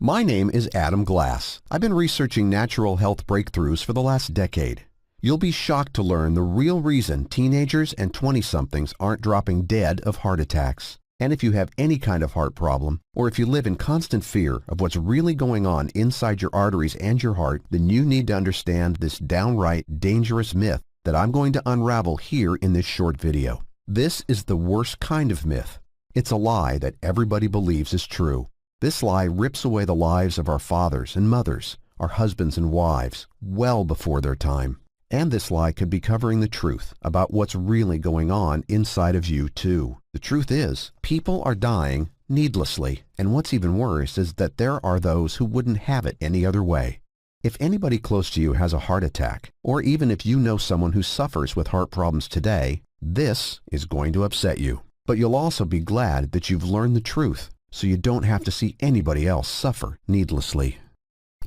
My name is Adam Glass. I've been researching natural health breakthroughs for the last decade. You'll be shocked to learn the real reason teenagers and 20-somethings aren't dropping dead of heart attacks. And if you have any kind of heart problem, or if you live in constant fear of what's really going on inside your arteries and your heart, then you need to understand this downright dangerous myth that I'm going to unravel here in this short video. This is the worst kind of myth. It's a lie that everybody believes is true. This lie rips away the lives of our fathers and mothers, our husbands and wives, well before their time. And this lie could be covering the truth about what's really going on inside of you too. The truth is, people are dying needlessly, and what's even worse is that there are those who wouldn't have it any other way. If anybody close to you has a heart attack, or even if you know someone who suffers with heart problems today, this is going to upset you. But you'll also be glad that you've learned the truth, so you don't have to see anybody else suffer needlessly.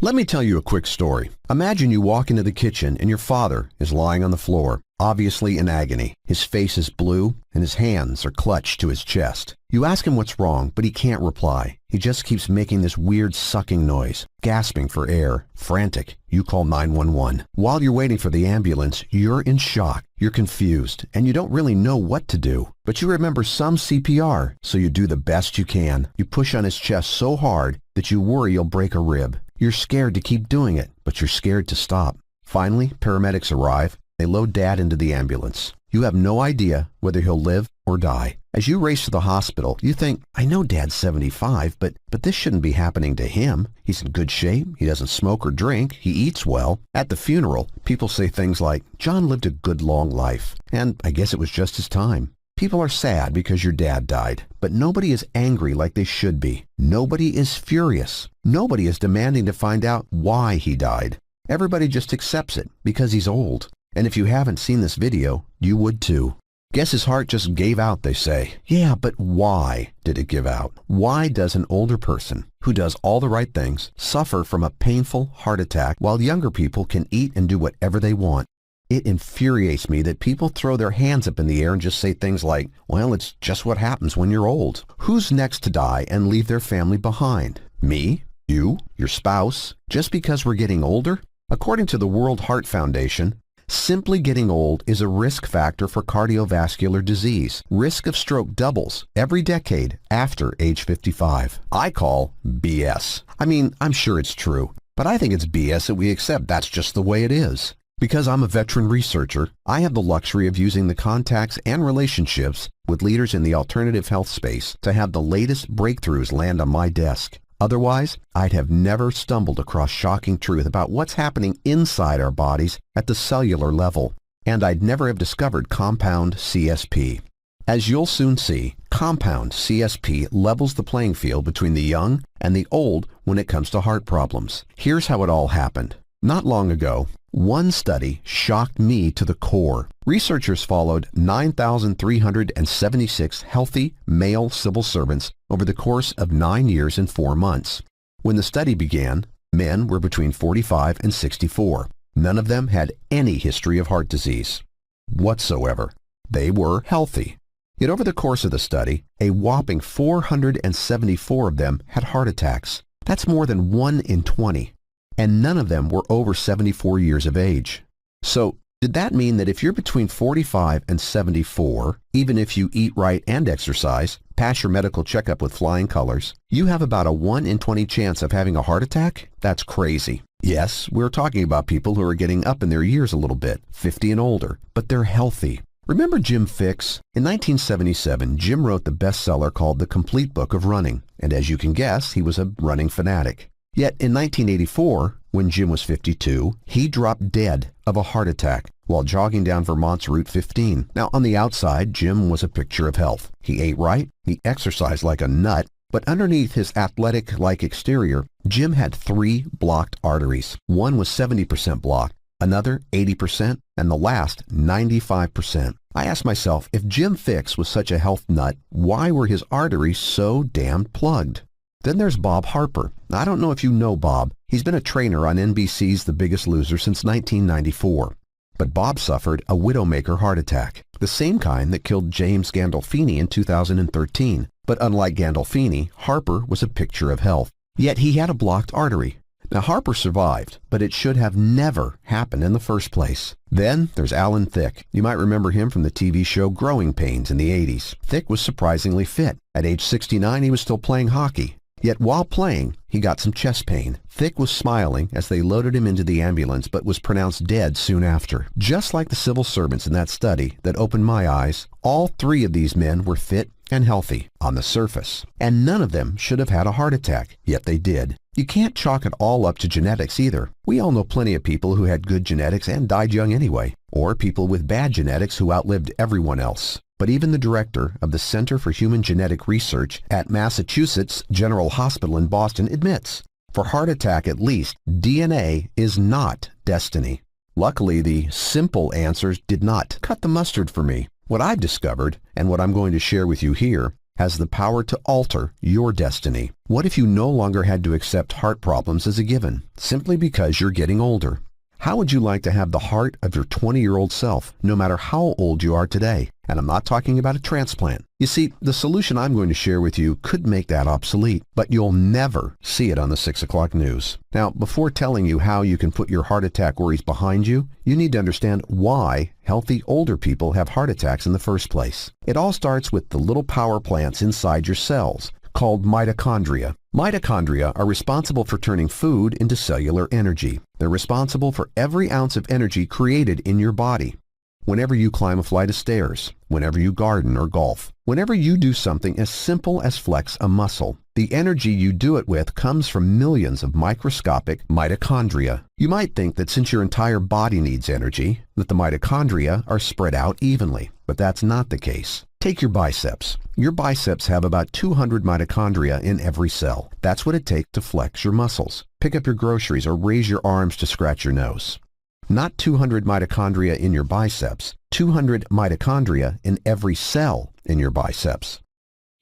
Let me tell you a quick story. Imagine you walk into the kitchen and your father is lying on the floor, obviously in agony. His face is blue and his hands are clutched to his chest. You ask him what's wrong, but he can't reply. He just keeps making this weird sucking noise, gasping for air, frantic. You call 911. While you're waiting for the ambulance, you're in shock. You're confused, and you don't really know what to do. But you remember some CPR, so you do the best you can. You push on his chest so hard that you worry you'll break a rib. You're scared to keep doing it, but you're scared to stop. Finally, paramedics arrive. They load Dad into the ambulance. You have no idea whether he'll live or die. As you race to the hospital, you think, I know Dad's 75, but this shouldn't be happening to him. He's in good shape. He doesn't smoke or drink. He eats well. At the funeral, people say things like, John lived a good long life, and I guess it was just his time. People are sad because your dad died, but nobody is angry like they should be. Nobody is furious. Nobody is demanding to find out why he died. Everybody just accepts it because he's old. And if you haven't seen this video, you would too. Guess his heart just gave out, they say. Yeah, but why did it give out? Why does an older person who does all the right things suffer from a painful heart attack while younger people can eat and do whatever they want? It infuriates me that people throw their hands up in the air and just say things like, well, it's just what happens when you're old. Who's next to die and leave their family behind? Me? You? Your spouse? Just because we're getting older? According to the World Heart Foundation, simply getting old is a risk factor for cardiovascular disease. Risk of stroke doubles every decade after age 55. I call BS. I mean, I'm sure it's true, but I think it's BS that we accept that's just the way it is. Because I'm a veteran researcher, I have the luxury of using the contacts and relationships with leaders in the alternative health space to have the latest breakthroughs land on my desk. Otherwise, I'd have never stumbled across shocking truth about what's happening inside our bodies at the cellular level. And I'd never have discovered compound CSP. As you'll soon see, compound CSP levels the playing field between the young and the old when it comes to heart problems. Here's how it all happened. Not long ago, one study shocked me to the core. Researchers followed 9,376 healthy male civil servants over the course of 9 years and 4 months. When the study began, men were between 45 and 64. None of them had any history of heart disease whatsoever. They were healthy. Yet over the course of the study, a whopping 474 of them had heart attacks. That's more than 1 in 20. And none of them were over 74 years of age. So, did that mean that if you're between 45 and 74, even if you eat right and exercise, pass your medical checkup with flying colors, you have about a 1 in 20 chance of having a heart attack? That's crazy. Yes, we're talking about people who are getting up in their years a little bit, 50 and older, but they're healthy. Remember Jim Fixx? In 1977, Jim wrote the bestseller called The Complete Book of Running, and as you can guess, he was a running fanatic. Yet in 1984, when Jim was 52, he dropped dead of a heart attack while jogging down Vermont's Route 15. Now, on the outside, Jim was a picture of health. He ate right, he exercised like a nut, but underneath his athletic-like exterior, Jim had 3 blocked arteries. One was 70% blocked, another 80%, and the last 95%. I asked myself, if Jim Fixx was such a health nut, why were his arteries so damned plugged? Then there's Bob Harper. I don't know if you know Bob. He's been a trainer on NBC's The Biggest Loser since 1994. But Bob suffered a widowmaker heart attack, the same kind that killed James Gandolfini in 2013. But unlike Gandolfini, Harper was a picture of health. Yet he had a blocked artery. Now Harper survived, but it should have never happened in the first place. Then there's Alan Thicke. You might remember him from the TV show Growing Pains in the 80s. Thicke was surprisingly fit. At age 69, he was still playing hockey. Yet while playing, he got some chest pain. Thicke was smiling as they loaded him into the ambulance, but was pronounced dead soon after. Just like the civil servants in that study that opened my eyes, all three of these men were fit and healthy on the surface, and none of them should have had a heart attack, yet they did. You can't chalk it all up to genetics either. We all know plenty of people who had good genetics and died young anyway, or people with bad genetics who outlived everyone else. But even the director of the Center for Human Genetic Research at Massachusetts General Hospital in Boston admits, for heart attack at least, DNA is not destiny. Luckily, the simple answers did not cut the mustard for me. What I've discovered, and what I'm going to share with you here, has the power to alter your destiny. What if you no longer had to accept heart problems as a given, simply because you're getting older? How would you like to have the heart of your 20-year-old self, no matter how old you are today? And I'm not talking about a transplant. You see, the solution I'm going to share with you could make that obsolete, but you'll never see it on the 6 o'clock news. Now, before telling you how you can put your heart attack worries behind you, you need to understand why healthy older people have heart attacks in the first place. It all starts with the little power plants inside your cells, called mitochondria. Mitochondria are responsible for turning food into cellular energy. They're responsible for every ounce of energy created in your body. Whenever you climb a flight of stairs, whenever you garden or golf, whenever you do something as simple as flex a muscle, the energy you do it with comes from millions of microscopic mitochondria. You might think that since your entire body needs energy, that the mitochondria are spread out evenly, but that's not the case. Take your biceps. Your biceps have about 200 mitochondria in every cell. That's what it takes to flex your muscles, pick up your groceries, or raise your arms to scratch your nose. Not 200 mitochondria in your biceps, 200 mitochondria in every cell in your biceps.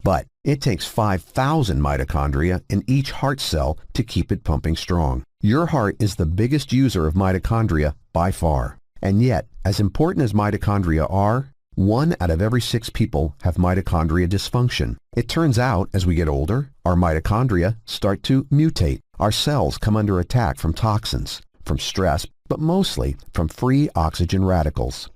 But it takes 5,000 mitochondria in each heart cell to keep it pumping strong. Your heart is the biggest user of mitochondria by far. And yet, as important as mitochondria are, 1 out of every 6 people have mitochondria dysfunction. It turns out, as we get older, our mitochondria start to mutate. Our cells come under attack from toxins, from stress, but mostly from free oxygen radicals.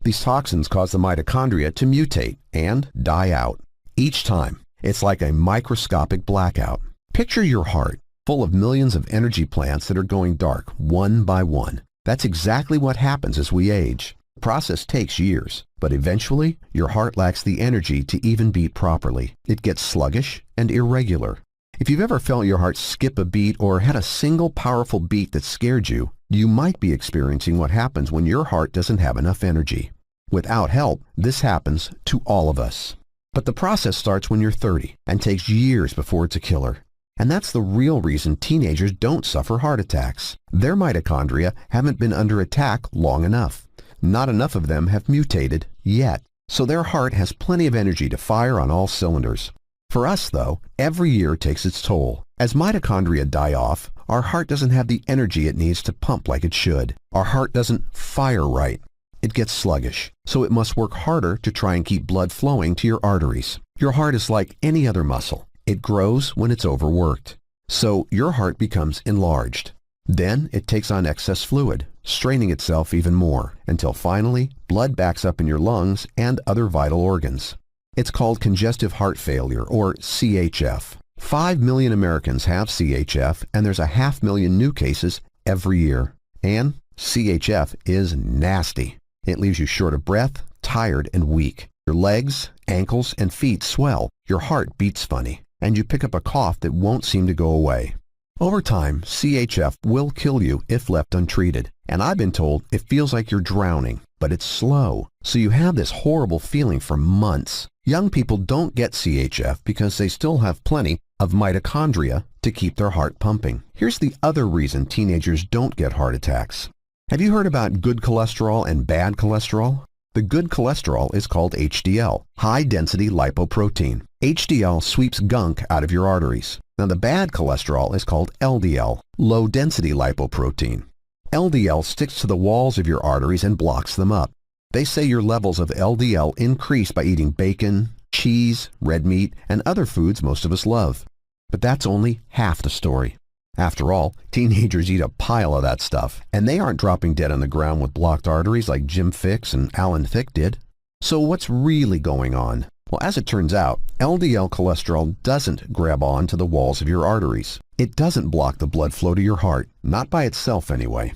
These toxins cause the mitochondria to mutate and die out. Each time, it's like a microscopic blackout. Picture your heart, full of millions of energy plants that are going dark one by one. That's exactly what happens as we age. The process takes years, but eventually your heart lacks the energy to even beat properly. It gets sluggish and irregular. If you've ever felt your heart skip a beat or had a single powerful beat that scared you, you might be experiencing what happens when your heart doesn't have enough energy. Without help, this happens to all of us. But the process starts when you're 30 and takes years before it's a killer. And that's the real reason teenagers don't suffer heart attacks. Their mitochondria haven't been under attack long enough. Not enough of them have mutated yet. So their heart has plenty of energy to fire on all cylinders. For us, though, every year takes its toll. As mitochondria die off, our heart doesn't have the energy it needs to pump like it should. Our heart doesn't fire right. It gets sluggish, so it must work harder to try and keep blood flowing to your arteries. Your heart is like any other muscle. It grows when it's overworked. So your heart becomes enlarged. Then it takes on excess fluid, straining itself even more, until finally blood backs up in your lungs and other vital organs. It's called congestive heart failure, or CHF. 5 million Americans have CHF, and there's 500,000 new cases every year. And CHF is nasty. It leaves you short of breath, tired, and weak. Your legs, ankles, and feet swell, your heart beats funny, and you pick up a cough that won't seem to go away. Over time, CHF will kill you if left untreated, and I've been told it feels like you're drowning, but it's slow, so you have this horrible feeling for months. Young people don't get CHF because they still have plenty of mitochondria to keep their heart pumping. Here's the other reason teenagers don't get heart attacks. Have you heard about good cholesterol and bad cholesterol? The good cholesterol is called HDL, high-density lipoprotein. HDL sweeps gunk out of your arteries. Now the bad cholesterol is called LDL, low-density lipoprotein. LDL sticks to the walls of your arteries and blocks them up. They say your levels of LDL increase by eating bacon, cheese, red meat, and other foods most of us love. But that's only half the story. After all, teenagers eat a pile of that stuff, and they aren't dropping dead on the ground with blocked arteries like Jim Fixx and Alan Thicke did. So what's really going on? Well, as it turns out, LDL cholesterol doesn't grab on to the walls of your arteries. It doesn't block the blood flow to your heart, not by itself anyway.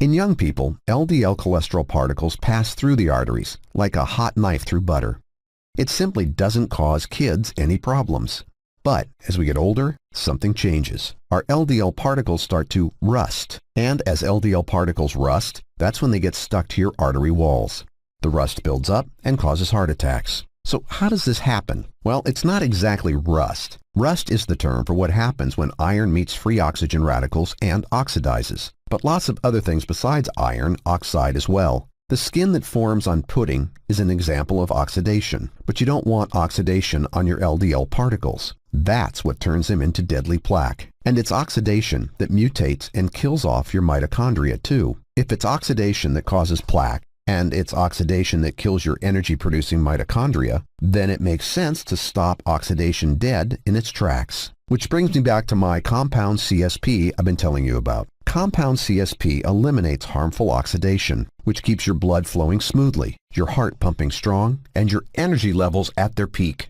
In young people, LDL cholesterol particles pass through the arteries like a hot knife through butter. It simply doesn't cause kids any problems. But as we get older, something changes. Our LDL particles start to rust. And as LDL particles rust, that's when they get stuck to your artery walls. The rust builds up and causes heart attacks. So how does this happen? Well, it's not exactly rust. Rust is the term for what happens when iron meets free oxygen radicals and oxidizes. But lots of other things besides iron oxide as well. The skin that forms on pudding is an example of oxidation, but you don't want oxidation on your LDL particles. That's what turns them into deadly plaque. And it's oxidation that mutates and kills off your mitochondria too. If it's oxidation that causes plaque, and it's oxidation that kills your energy-producing mitochondria, then it makes sense to stop oxidation dead in its tracks. Which brings me back to my compound CSP I've been telling you about. Compound CSP eliminates harmful oxidation, which keeps your blood flowing smoothly, your heart pumping strong, and your energy levels at their peak.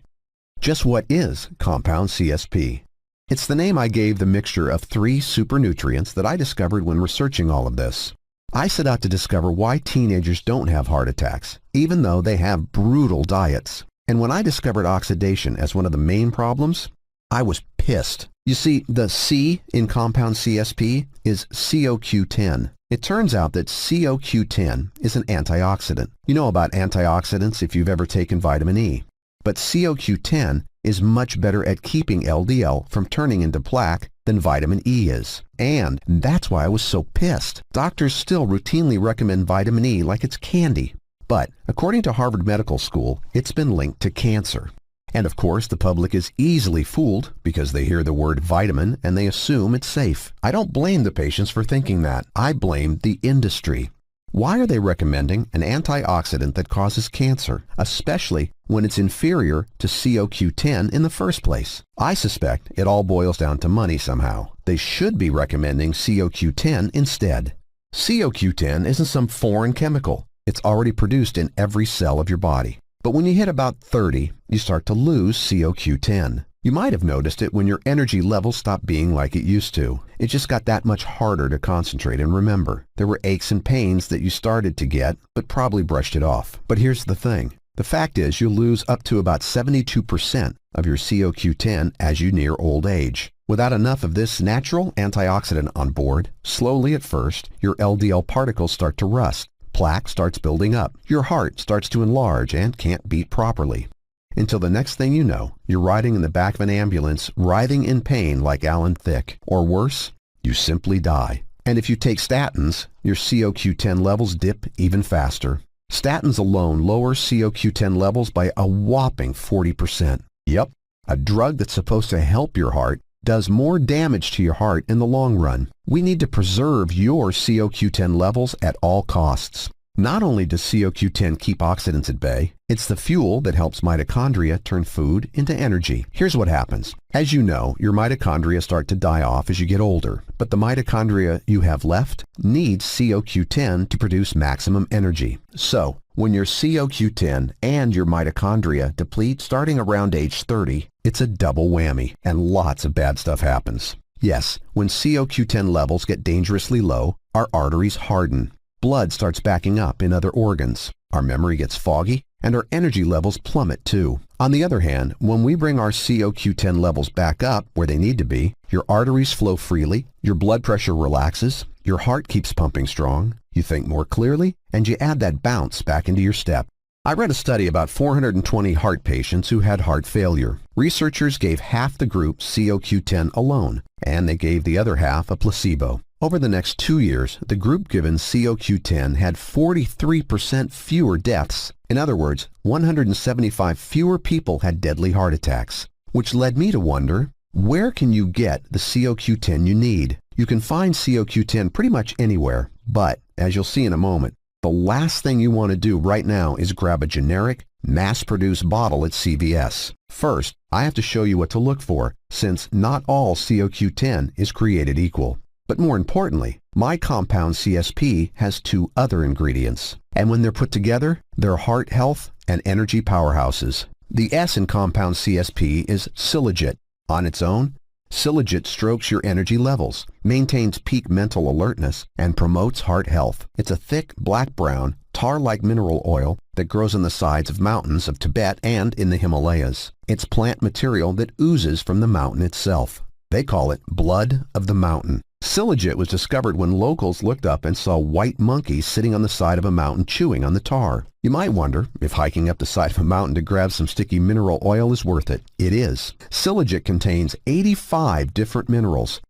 Just what is compound CSP? It's the name I gave the mixture of 3 supernutrients that I discovered when researching all of this. I set out to discover why teenagers don't have heart attacks, even though they have brutal diets. And when I discovered oxidation as one of the main problems, I was pissed. You see, the C in compound CSP is CoQ10. It turns out that CoQ10 is an antioxidant. You know about antioxidants if you've ever taken vitamin E. But CoQ10 is much better at keeping LDL from turning into plaque than vitamin E is. And that's why I was so pissed. Doctors still routinely recommend vitamin E like it's candy. But according to Harvard Medical School, it's been linked to cancer. And of course, the public is easily fooled because they hear the word vitamin and they assume it's safe. I don't blame the patients for thinking that. I blame the industry. Why are they recommending an antioxidant that causes cancer, especially when it's inferior to CoQ10 in the first place? I suspect it all boils down to money somehow. They should be recommending CoQ10 instead. CoQ10 isn't some foreign chemical. It's already produced in every cell of your body. But when you hit about 30, you start to lose CoQ10. You might have noticed it when your energy levels stopped being like it used to. It just got that much harder to concentrate and remember. There were aches and pains that you started to get, but probably brushed it off. But here's the thing. The fact is you'll lose up to about 72% of your CoQ10 as you near old age. Without enough of this natural antioxidant on board, slowly at first, your LDL particles start to rust. Plaque starts building up. Your heart starts to enlarge and can't beat properly. Until the next thing you know, you're riding in the back of an ambulance, writhing in pain like Alan Thicke. Or worse, you simply die. And if you take statins, your CoQ10 levels dip even faster. Statins alone lower CoQ10 levels by a whopping 40%. Yep, a drug that's supposed to help your heart does more damage to your heart in the long run. We need to preserve your CoQ10 levels at all costs. Not only does CoQ10 keep oxidants at bay, it's the fuel that helps mitochondria turn food into energy. Here's what happens. As you know, your mitochondria start to die off as you get older, but the mitochondria you have left needs CoQ10 to produce maximum energy. So, when your CoQ10 and your mitochondria deplete starting around age 30, it's a double whammy, and lots of bad stuff happens. Yes, when CoQ10 levels get dangerously low, our arteries harden. Blood starts backing up in other organs. Our memory gets foggy, and our energy levels plummet too. On the other hand, when we bring our CoQ10 levels back up where they need to be, your arteries flow freely, your blood pressure relaxes, your heart keeps pumping strong, you think more clearly, and you add that bounce back into your step. I read a study about 420 heart patients who had heart failure. Researchers gave half the group CoQ10 alone, and they gave the other half a placebo. Over the next 2 years, the group given CoQ10 had 43% fewer deaths. In other words, 175 fewer people had deadly heart attacks, which led me to wonder, where can you get the CoQ10 you need? You can find CoQ10 pretty much anywhere, but, as you'll see in a moment, the last thing you want to do right now is grab a generic, mass-produced bottle at CVS. First, I have to show you what to look for, since not all COQ10 is created equal. But more importantly, my compound CSP has 2 other ingredients, and when they're put together, they're heart health and energy powerhouses. The S in compound CSP is Cyllage. On its own, Cyllage strokes your energy levels, maintains peak mental alertness, and promotes heart health. It's a thick, black-brown, tar-like mineral oil that grows on the sides of mountains of Tibet and in the Himalayas. It's plant material that oozes from the mountain itself. They call it blood of the mountain. Cyllage was discovered when locals looked up and saw white monkeys sitting on the side of a mountain chewing on the tar. You might wonder if hiking up the side of a mountain to grab some sticky mineral oil is worth it. It is. Cyllage contains 85 different minerals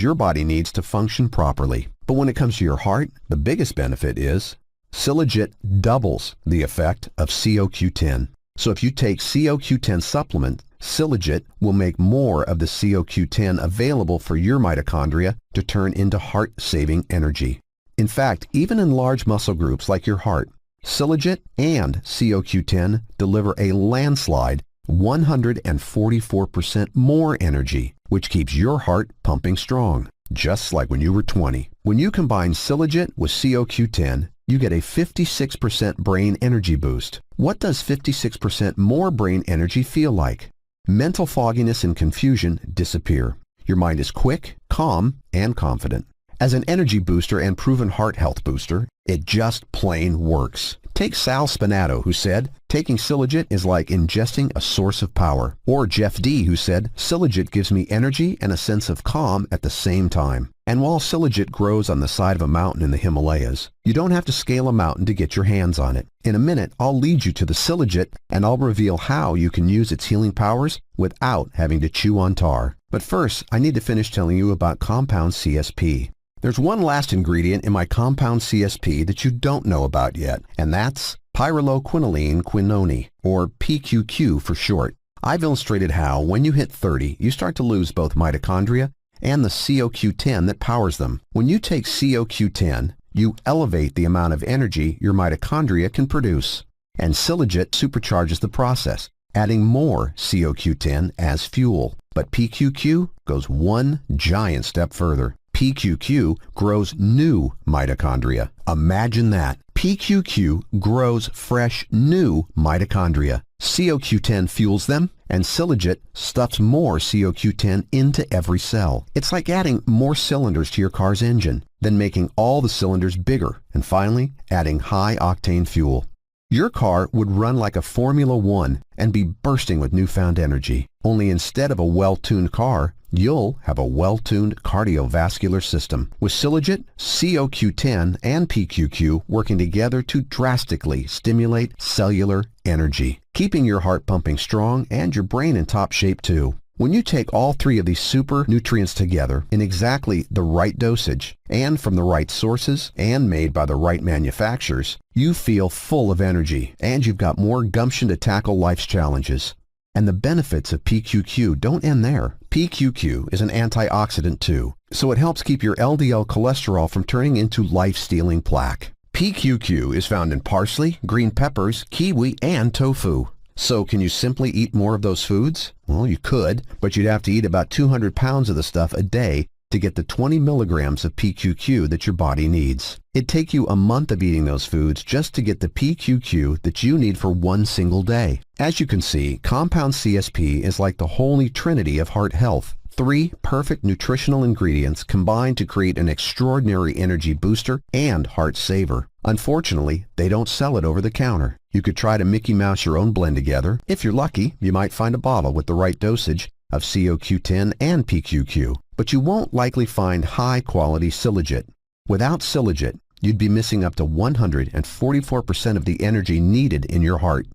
your body needs to function properly. But when it comes to your heart, the biggest benefit is Cyllage doubles the effect of COQ10. So if you take COQ10 supplement, Cyllage will make more of the COQ10 available for your mitochondria to turn into heart-saving energy. In fact, even in large muscle groups like your heart, Cyllage and COQ10 deliver a landslide 144% more energy, which keeps your heart pumping strong, just like when you were 20. When you combine Cyllage with COQ10, you get a 56% brain energy boost. What does 56% more brain energy feel like? Mental fogginess and confusion disappear. Your mind is quick, calm, and confident. As an energy booster and proven heart health booster, it just plain works. Take Sal Spinato, who said, taking Cyllage is like ingesting a source of power. Or Jeff D., who said, Cyllage gives me energy and a sense of calm at the same time. And while Cyllage grows on the side of a mountain in the Himalayas, you don't have to scale a mountain to get your hands on it. In a minute, I'll lead you to the Cyllage and I'll reveal how you can use its healing powers without having to chew on tar. But first, I need to finish telling you about compound CSP. There's one last ingredient in my compound CSP that you don't know about yet, and that's pyrroloquinoline quinone, or PQQ for short. I've illustrated how when you hit 30, you start to lose both mitochondria and the COQ10 that powers them. When you take COQ10, you elevate the amount of energy your mitochondria can produce, and Cyllage supercharges the process, adding more COQ10 as fuel. But PQQ goes one giant step further. PQQ grows new mitochondria. Imagine that. PQQ grows fresh new mitochondria. COQ10 fuels them, and Cyllage stuffs more COQ10 into every cell. It's like adding more cylinders to your car's engine, then making all the cylinders bigger, and finally adding high-octane fuel. Your car would run like a Formula One and be bursting with newfound energy. Only instead of a well-tuned car, you'll have a well-tuned cardiovascular system. With Cyllage, COQ10 and PQQ working together to drastically stimulate cellular energy, keeping your heart pumping strong and your brain in top shape too. When you take all 3 of these super nutrients together in exactly the right dosage and from the right sources and made by the right manufacturers, you feel full of energy and you've got more gumption to tackle life's challenges. And the benefits of PQQ don't end there. PQQ is an antioxidant too, so it helps keep your LDL cholesterol from turning into life-stealing plaque. PQQ is found in parsley, green peppers, kiwi, and tofu. So can you simply eat more of those foods? Well, you could, but you'd have to eat about 200 pounds of the stuff a day to get the 20 milligrams of PQQ that your body needs. It'd take you a month of eating those foods just to get the PQQ that you need for one single day. As you can see, compound CSP is like the holy trinity of heart health. 3 perfect nutritional ingredients combined to create an extraordinary energy booster and heart saver. Unfortunately, they don't sell it over the counter. You could try to Mickey Mouse your own blend together. If you're lucky, you might find a bottle with the right dosage of COQ10 and PQQ, but you won't likely find high-quality Cyllage. Without Cyllage, you'd be missing up to 144% of the energy needed in your heart.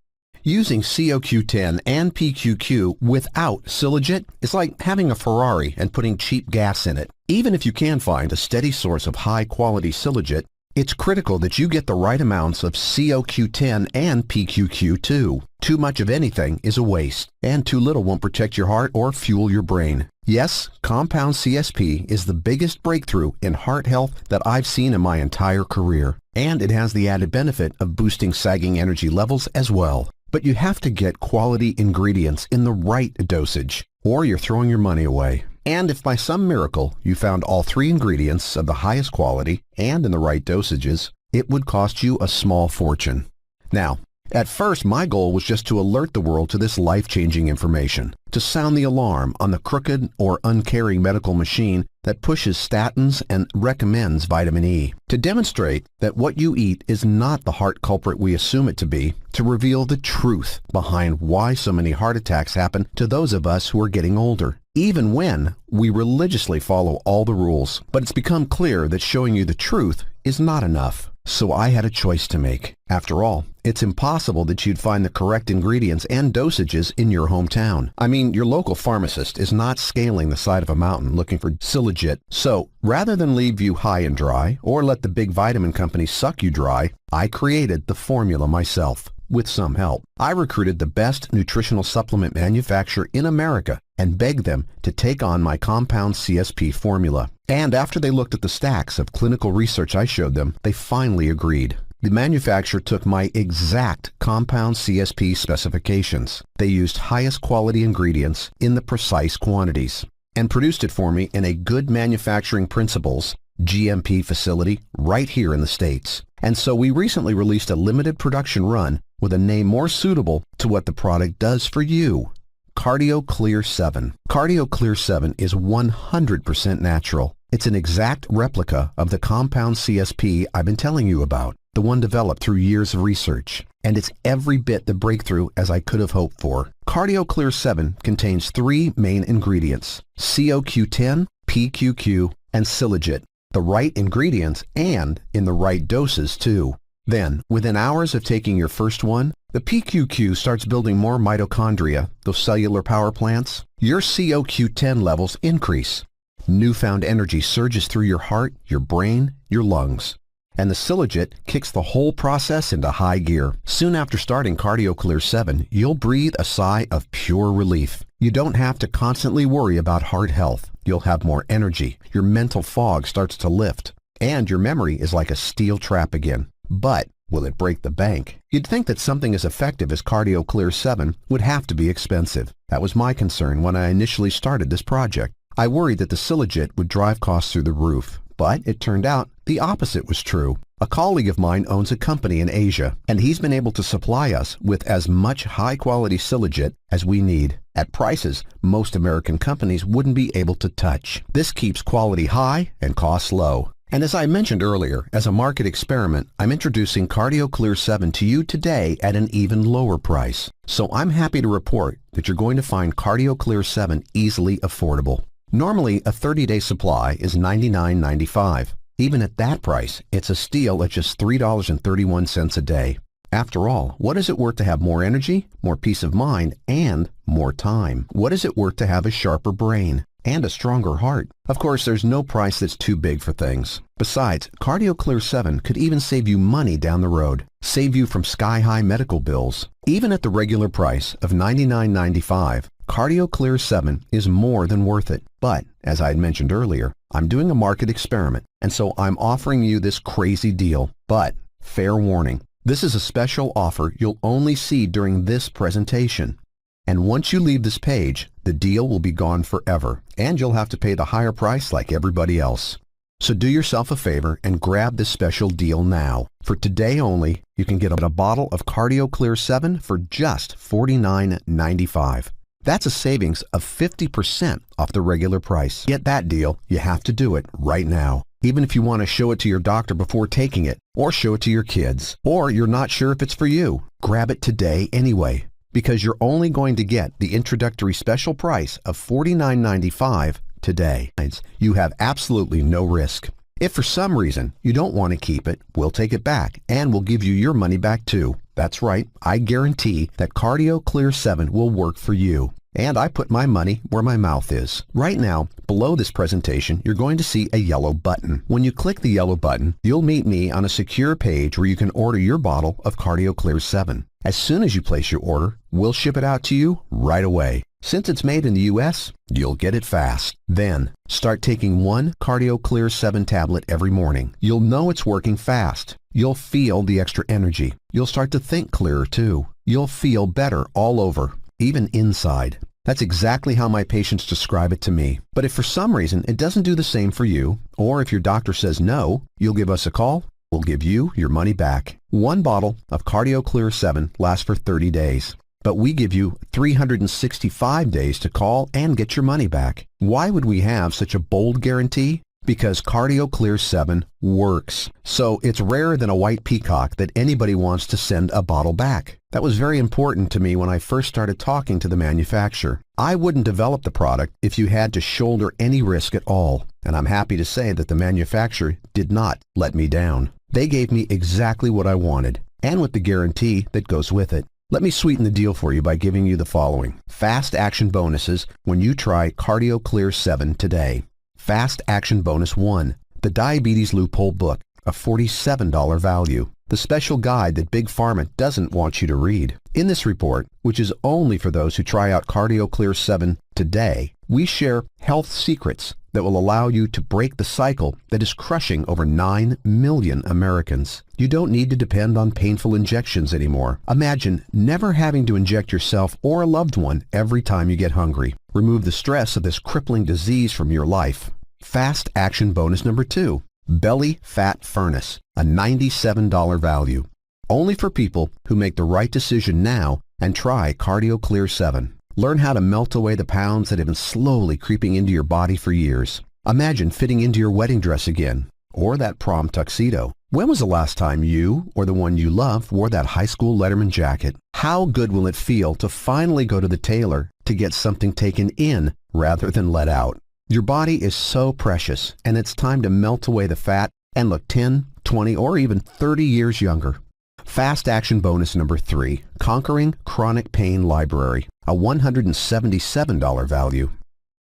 Using COQ10 and PQQ without Cyllage is like having a Ferrari and putting cheap gas in it. Even if you can find a steady source of high-quality Cyllage, it's critical that you get the right amounts of COQ10 and PQQ too. Too much of anything is a waste, and too little won't protect your heart or fuel your brain. Yes, compound CSP is the biggest breakthrough in heart health that I've seen in my entire career, and it has the added benefit of boosting sagging energy levels as well. But you have to get quality ingredients in the right dosage, or you're throwing your money away. And if by some miracle you found all 3 ingredients of the highest quality and in the right dosages, it would cost you a small fortune. Now, at first my goal was just to alert the world to this life-changing information, to sound the alarm on the crooked or uncaring medical machine that pushes statins and recommends vitamin E, to demonstrate that what you eat is not the heart culprit we assume it to be, to reveal the truth behind why so many heart attacks happen to those of us who are getting older, even when we religiously follow all the rules. But it's become clear that showing you the truth is not enough. So I had a choice to make. After all, it's impossible that you'd find the correct ingredients and dosages in your hometown. I mean, your local pharmacist is not scaling the side of a mountain looking for Cyllage. So rather than leave you high and dry or let the big vitamin companies suck you dry, I created the formula myself. With some help, I recruited the best nutritional supplement manufacturer in America and begged them to take on my compound CSP formula. And after they looked at the stacks of clinical research I showed them, they finally agreed. The manufacturer took my exact compound CSP specifications. They used highest quality ingredients in the precise quantities and produced it for me in a good manufacturing principles GMP facility right here in the States. And so we recently released a limited production run with a name more suitable to what the product does for you. Cardio Clear 7. Cardio Clear 7 is 100% natural. It's an exact replica of the compound CSP I've been telling you about, the one developed through years of research. And it's every bit the breakthrough as I could have hoped for. Cardio Clear 7 contains 3 main ingredients: CoQ10, PQQ, and Cyllage. The right ingredients and in the right doses too. Then, within hours of taking your first one, the PQQ starts building more mitochondria, those cellular power plants. Your CoQ10 levels increase. Newfound energy surges through your heart, your brain, your lungs. And the Cyllage kicks the whole process into high gear. Soon after starting Cardio Clear 7, you'll breathe a sigh of pure relief. You don't have to constantly worry about heart health. You'll have more energy. Your mental fog starts to lift. And your memory is like a steel trap again. But will it break the bank? You'd think that something as effective as Cardio Clear 7 would have to be expensive. That was my concern when I initially started this project. I worried that the Cyllage would drive costs through the roof. But it turned out the opposite was true. A colleague of mine owns a company in Asia, and he's been able to supply us with as much high-quality Cyllage as we need, at prices most American companies wouldn't be able to touch. This keeps quality high and costs low. And as I mentioned earlier, as a market experiment, I'm introducing Cardio Clear 7 to you today at an even lower price. So I'm happy to report that you're going to find Cardio Clear 7 easily affordable. Normally, a 30-day supply is $99.95. Even at that price, it's a steal at just $3.31 a day. After all, what is it worth to have more energy, more peace of mind, and more time? What is it worth to have a sharper brain and a stronger heart? Of course, there's no price that's too big for things. Besides, Cardio Clear 7 could even save you money down the road, save you from sky-high medical bills. Even at the regular price of $99.95, Cardio Clear 7 is more than worth it. But, as I had mentioned earlier, I'm doing a market experiment, and so I'm offering you this crazy deal. But, fair warning, this is a special offer you'll only see during this presentation. And once you leave this page, the deal will be gone forever, and you'll have to pay the higher price like everybody else. So do yourself a favor and grab this special deal now. For today only, you can get a bottle of Cardio Clear 7 for just $49.95. That's a savings of 50% off the regular price. Get that deal, you have to do it right now. Even if you want to show it to your doctor before taking it, or show it to your kids, or you're not sure if it's for you, grab it today anyway, because you're only going to get the introductory special price of $49.95 today. You have absolutely no risk. If for some reason you don't want to keep it, we'll take it back and we'll give you your money back too. That's right, I guarantee that Cardio Clear 7 will work for you. And I put my money where my mouth is. Right now, below this presentation, you're going to see a yellow button. When you click the yellow button, you'll meet me on a secure page where you can order your bottle of Cardio Clear 7. As soon as you place your order, we'll ship it out to you right away. Since it's made in the U.S., you'll get it fast. Then, start taking one Cardio Clear 7 tablet every morning. You'll know it's working fast. You'll feel the extra energy. You'll start to think clearer too. You'll feel better all over, even inside. That's exactly how my patients describe it to me. But if for some reason it doesn't do the same for you, or if your doctor says no, you'll give us a call. We'll give you your money back. One bottle of Cardio Clear 7 lasts for 30 days. But we give you 365 days to call and get your money back. Why would we have such a bold guarantee? Because Cardio Clear 7 works. So it's rarer than a white peacock that anybody wants to send a bottle back. That was very important to me when I first started talking to the manufacturer. I wouldn't develop the product if you had to shoulder any risk at all. And I'm happy to say that the manufacturer did not let me down. They gave me exactly what I wanted, and with the guarantee that goes with it. Let me sweeten the deal for you by giving you the following. Fast action bonuses when you try Cardio Clear 7 today. Fast Action Bonus 1, the Diabetes Loophole book, a $47 value. The special guide that Big Pharma doesn't want you to read. In this report, which is only for those who try out Cardio Clear 7 today, we share health secrets that will allow you to break the cycle that is crushing over 9 million Americans. You don't need to depend on painful injections anymore. Imagine never having to inject yourself or a loved one every time you get hungry. Remove the stress of this crippling disease from your life. Fast Action Bonus number 2, Belly Fat Furnace, a $97 value. Only for people who make the right decision now and try Cardio Clear 7. Learn how to melt away the pounds that have been slowly creeping into your body for years. Imagine fitting into your wedding dress again, or that prom tuxedo. When was the last time you or the one you love wore that high school Letterman jacket? How good will it feel to finally go to the tailor to get something taken in rather than let out? Your body is so precious, and it's time to melt away the fat and look 10, 20, or even 30 years younger. Fast Action Bonus number 3, Conquering Chronic Pain Library, a $177 value.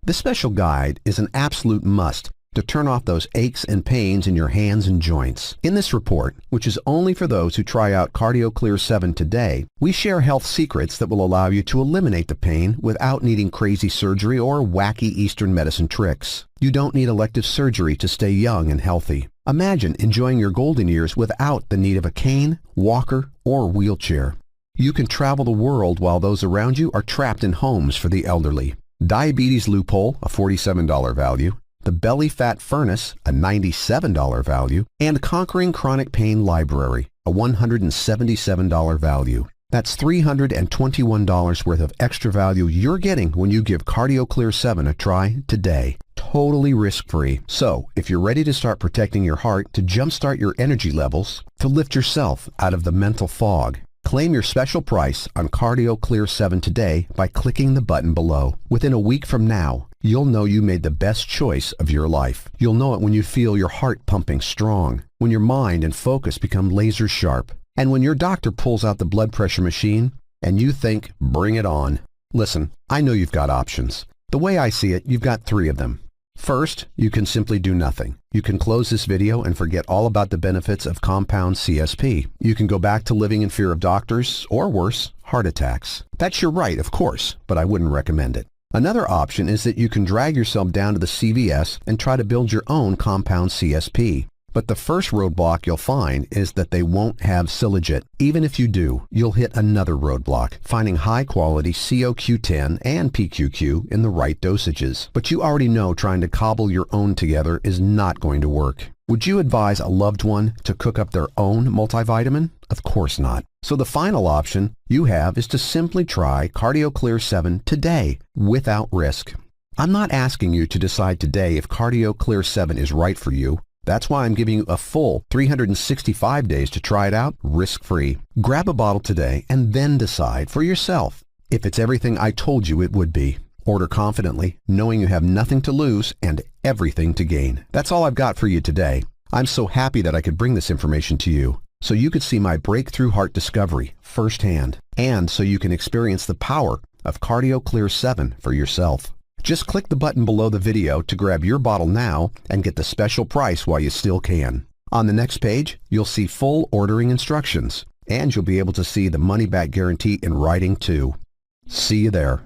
This special guide is an absolute must to turn off those aches and pains in your hands and joints. In this report, which is only for those who try out Cardio Clear 7 today, we share health secrets that will allow you to eliminate the pain without needing crazy surgery or wacky Eastern medicine tricks. You don't need elective surgery to stay young and healthy. Imagine enjoying your golden years without the need of a cane, walker, or wheelchair. You can travel the world while those around you are trapped in homes for the elderly. Diabetes Loophole, a $47 value. The Belly Fat Furnace, a $97 value, and Conquering Chronic Pain Library, a $177 value. That's $321 worth of extra value you're getting when you give Cardio Clear 7 a try today. Totally risk-free. So, if you're ready to start protecting your heart, to jumpstart your energy levels, to lift yourself out of the mental fog, claim your special price on Cardio Clear 7 today by clicking the button below. Within a week from now, you'll know you made the best choice of your life. You'll know it when you feel your heart pumping strong, when your mind and focus become laser sharp, and when your doctor pulls out the blood pressure machine and you think, bring it on. Listen, I know you've got options. The way I see it, you've got 3 of them. First, you can simply do nothing. You can close this video and forget all about the benefits of compound CSP. You can go back to living in fear of doctors, or worse, heart attacks. That's your right, of course, but I wouldn't recommend it. Another option is that you can drag yourself down to the CVS and try to build your own compound CSP. But the first roadblock you'll find is that they won't have Cyllage. Even if you do, you'll hit another roadblock, finding high-quality CoQ10 and PQQ in the right dosages. But you already know trying to cobble your own together is not going to work. Would you advise a loved one to cook up their own multivitamin? Of course not. So the final option you have is to simply try Cardio Clear 7 today, without risk. I'm not asking you to decide today if Cardio Clear 7 is right for you. That's why I'm giving you a full 365 days to try it out risk-free. Grab a bottle today and then decide for yourself if it's everything I told you it would be. Order confidently, knowing you have nothing to lose and everything to gain. That's all I've got for you today. I'm so happy that I could bring this information to you, so you could see my breakthrough heart discovery firsthand, and so you can experience the power of Cardio Clear 7 for yourself. Just click the button below the video to grab your bottle now and get the special price while you still can. On the next page, you'll see full ordering instructions, and you'll be able to see the money-back guarantee in writing too. See you there.